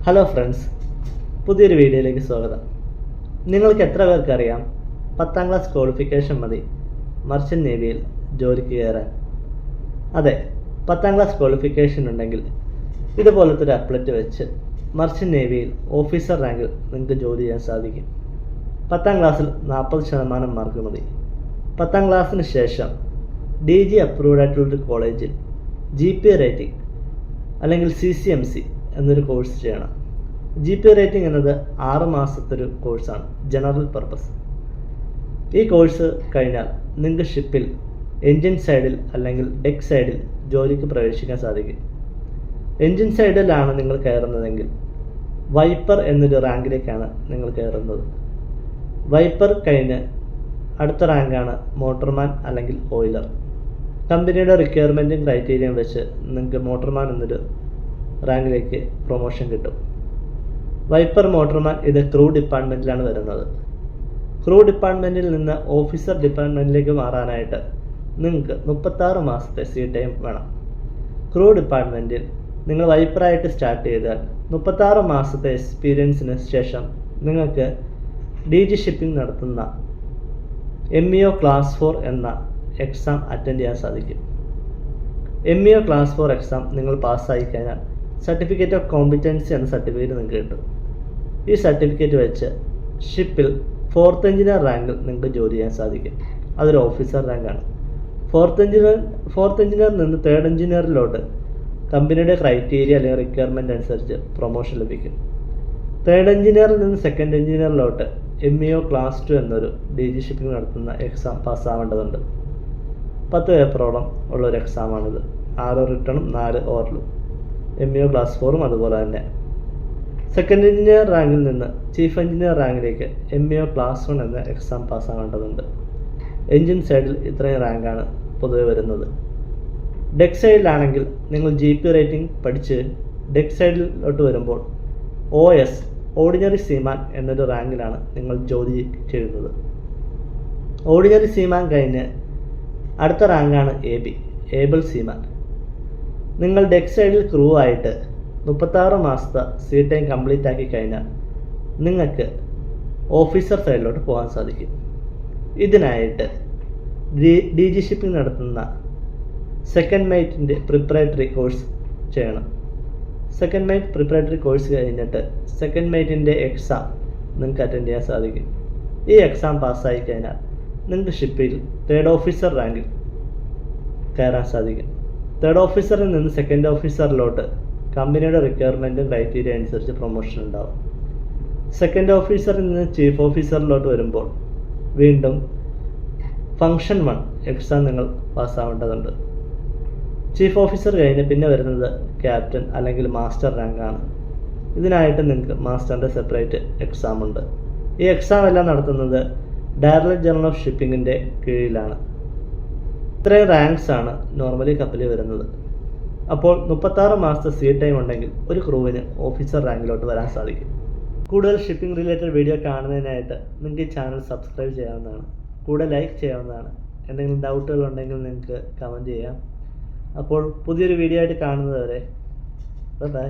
Hello friends, പുതിയൊരു വീഡിയോയിലേക്ക് സ്വാഗതം. നിങ്ങൾക്ക് എത്ര പേർക്കറിയാം 10ാം ക്ലാസ് ക്വാളിഫിക്കേഷൻ മതി മർച്ചൻ്റ് നേവിയിൽ ജോലിക്ക് കയറാൻ? അതെ, 10ാം ക്ലാസ് ക്വാളിഫിക്കേഷൻ ഉണ്ടെങ്കിൽ ഇതുപോലത്തെ ഒരു അപ്ലറ്റ് വെച്ച് മർച്ചൻ്റ് നേവിയിൽ ഓഫീസർ റാങ്കിൽ നിങ്ങൾക്ക് ജോലി ചെയ്യാൻ സാധിക്കും. 10ാം ക്ലാസ്സിൽ 40% മാർക്ക് മതി. 10ാം ക്ലാസ്സിന് ശേഷം DG അപ്രൂവ്ഡ് ആയിട്ടുള്ളൊരു കോളേജിൽ GPA റേറ്റിംഗ് അല്ലെങ്കിൽ CCMC എന്നൊരു കോഴ്സ് ചെയ്യണം. GPA റേറ്റിംഗ് എന്നത് 6 മാസത്തൊരു കോഴ്സാണ്, ജനറൽ പർപ്പസ്. ഈ കോഴ്സ് കഴിഞ്ഞാൽ നിങ്ങൾക്ക് ഷിപ്പിൽ എൻജിൻ സൈഡിൽ അല്ലെങ്കിൽ ഡെക്ക് സൈഡിൽ ജോലിക്ക് പ്രവേശിക്കാൻ സാധിക്കും. എൻജിൻ സൈഡിലാണ് നിങ്ങൾ കയറുന്നതെങ്കിൽ വൈപ്പർ എന്നൊരു റാങ്കിലേക്കാണ് നിങ്ങൾ കയറുന്നത്. വൈപ്പർ കഴിഞ്ഞ് അടുത്ത റാങ്കാണ് മോട്ടർമാൻ അല്ലെങ്കിൽ ഓയിലർ. കമ്പനിയുടെ റിക്വയർമെൻറ്റും ക്രൈറ്റീരിയയും വെച്ച് നിങ്ങൾക്ക് മോട്ടർമാൻ എന്നൊരു റാങ്കിലേക്ക് പ്രൊമോഷൻ കിട്ടും. വൈപ്പർ, മോട്ടർമാൻ ഇത് ക്രൂ ഡിപ്പാർട്ട്മെൻറ്റിലാണ് വരുന്നത്. ക്രൂ ഡിപ്പാർട്ട്മെൻറ്റിൽ നിന്ന് ഓഫീസർ ഡിപ്പാർട്ട്മെൻറ്റിലേക്ക് മാറാനായിട്ട് നിങ്ങൾക്ക് 36 മാസത്തെ ടൈം വേണം. ക്രൂ ഡിപ്പാർട്ട്മെൻറ്റിൽ നിങ്ങൾ വൈപ്പറായിട്ട് സ്റ്റാർട്ട് ചെയ്താൽ 36 മാസത്തെ എക്സ്പീരിയൻസിന് ശേഷം നിങ്ങൾക്ക് DG ഷിപ്പിംഗ് നടത്തുന്ന MEO ക്ലാസ് 4 എന്ന എക്സാം അറ്റൻഡ് ചെയ്യാൻ സാധിക്കും. MEO ക്ലാസ് 4 എക്സാം നിങ്ങൾ പാസ്സായി കഴിഞ്ഞാൽ സർട്ടിഫിക്കറ്റ് ഓഫ് കോമ്പിറ്റൻസി എന്ന സർട്ടിഫിക്കറ്റ് നിങ്ങൾക്ക് കിട്ടും. ഈ സർട്ടിഫിക്കറ്റ് വെച്ച് ഷിപ്പിൽ 4th എഞ്ചിനീയർ റാങ്കിൽ നിങ്ങൾക്ക് ജോലി ചെയ്യാൻ സാധിക്കും. അതൊരു ഓഫീസർ റാങ്കാണ്. 4th എഞ്ചിനീയർ നിന്ന് 3rd എഞ്ചിനീയറിലോട്ട് കമ്പനിയുടെ ക്രൈറ്റീരിയ അല്ലെങ്കിൽ റിക്വയർമെൻറ്റ് അനുസരിച്ച് പ്രൊമോഷൻ ലഭിക്കും. 3rd എഞ്ചിനീയറിൽ നിന്ന് 2nd എഞ്ചിനീയറിലോട്ട് MEO ക്ലാസ് 2 എന്നൊരു DG ഷിപ്പിംഗ് നടത്തുന്ന എക്സാം പാസ്സാവേണ്ടതുണ്ട്. 10 പേപ്പറോളം ഉള്ളൊരു എക്സാമാണിത്. 6 റിട്ടണും 4 ഓറലും. MEO ക്ലാസ് 4ഉം അതുപോലെ തന്നെ. 2nd എഞ്ചിനീയർ റാങ്കിൽ നിന്ന് ചീഫ് എഞ്ചിനീയർ റാങ്കിലേക്ക് MEO ക്ലാസ് 1 എന്ന എക്സാം പാസ്സാവേണ്ടതുണ്ട്. എൻജിൻ സൈഡിൽ ഇത്രയും റാങ്കാണ് പൊതുവെ വരുന്നത്. ഡെക്ക് സൈഡിലാണെങ്കിൽ നിങ്ങൾ GPA റേറ്റിംഗ് പഠിച്ച് ഡെക്ക് സൈഡിലോട്ട് വരുമ്പോൾ OS ഓർഡിനറി സീമാൻ എന്നൊരു റാങ്കിലാണ് നിങ്ങൾ ജോലി ചെയ്യുന്നത്. ഓർഡിനറി സീമാൻ കഴിഞ്ഞ് അടുത്ത റാങ്കാണ് AB, ഏബിൾ സീമാൻ. നിങ്ങൾ ഡെക്ക് സൈഡിൽ ക്രൂ ആയിട്ട് 36 മാസത്തെ ടൈം കംപ്ലീറ്റ് ആക്കി കഴിഞ്ഞാൽ നിങ്ങൾക്ക് ഓഫീസർ സൈഡിലോട്ട് പോകാൻ സാധിക്കും. ഇതിനായിട്ട് DG ഷിപ്പിംഗ് നടത്തുന്ന സെക്കൻഡ് മേറ്റിൻ്റെ പ്രിപ്പറേറ്ററി കോഴ്സ് ചെയ്യണം. സെക്കൻഡ് മേറ്റ് പ്രിപ്പറേറ്ററി കോഴ്സ് കഴിഞ്ഞിട്ട് സെക്കൻഡ് മേറ്റിൻ്റെ എക്സാം നിങ്ങൾക്ക് അറ്റൻഡ് ചെയ്യാൻ സാധിക്കും. ഈ എക്സാം പാസ്സായി കഴിഞ്ഞാൽ നിങ്ങൾക്ക് ഷിപ്പിൽ 3rd ഓഫീസർ റാങ്കിൽ കയറാൻ സാധിക്കും. 3rd ഓഫീസറിൽ നിന്ന് 2nd ഓഫീസറിലോട്ട് കമ്പനിയുടെ റിക്വയർമെൻറ്റും ക്രൈറ്റീരിയ അനുസരിച്ച് പ്രൊമോഷൻ ഉണ്ടാവും. 2nd ഓഫീസറിൽ നിന്ന് ചീഫ് ഓഫീസറിലോട്ട് വരുമ്പോൾ വീണ്ടും ഫംഗ്ഷൻ 1 എക്സാം നിങ്ങൾ പാസ്സാവേണ്ടതുണ്ട്. ചീഫ് ഓഫീസർ കഴിഞ്ഞ് പിന്നെ വരുന്നത് ക്യാപ്റ്റൻ അല്ലെങ്കിൽ മാസ്റ്റർ റാങ്കാണ്. ഇതിനായിട്ട് നിങ്ങൾക്ക് മാസ്റ്ററിൻ്റെ സെപ്പറേറ്റ് എക്സാം ഉണ്ട്. ഈ എക്സാം എല്ലാം നടത്തുന്നത് ഡയറക്ടർ ജനറൽ ഓഫ് ഷിപ്പിങ്ങിൻ്റെ കീഴിലാണ്. ഇത്രയും റാങ്ക്സ് ആണ് നോർമലി കപ്പലിൽ വരുന്നത്. അപ്പോൾ 36 മാസത്തെ ടൈം ഉണ്ടെങ്കിൽ ഒരു ക്രൂവിന് ഓഫീസർ റാങ്കിലോട്ട് വരാൻ സാധിക്കും. കൂടുതൽ ഷിപ്പിംഗ് റിലേറ്റഡ് വീഡിയോ കാണുന്നതിനായിട്ട് നിങ്ങൾക്ക് ഈ ചാനൽ സബ്സ്ക്രൈബ് ചെയ്യാവുന്നതാണ്. കൂടെ ലൈക്ക് ചെയ്യാവുന്നതാണ്. എന്തെങ്കിലും ഡൗട്ടുകൾ ഉണ്ടെങ്കിൽ നിങ്ങൾക്ക് കമൻറ്റ് ചെയ്യാം. അപ്പോൾ പുതിയൊരു വീഡിയോ ആയിട്ട് കാണുന്നത് വരെ ബൈ.